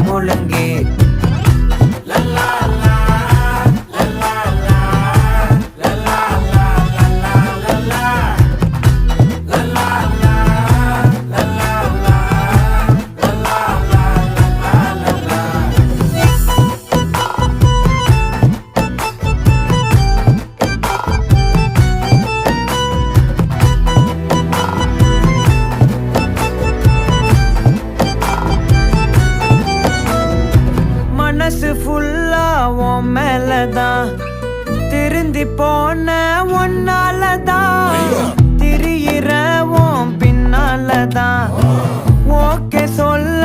முழங்கு மனசு ஃபுல்லா உன் மேலதான் திருந்தி போன ஒன்னாலதான் திரியிற உன் பின்னாலதான் ஓகே சொல்ல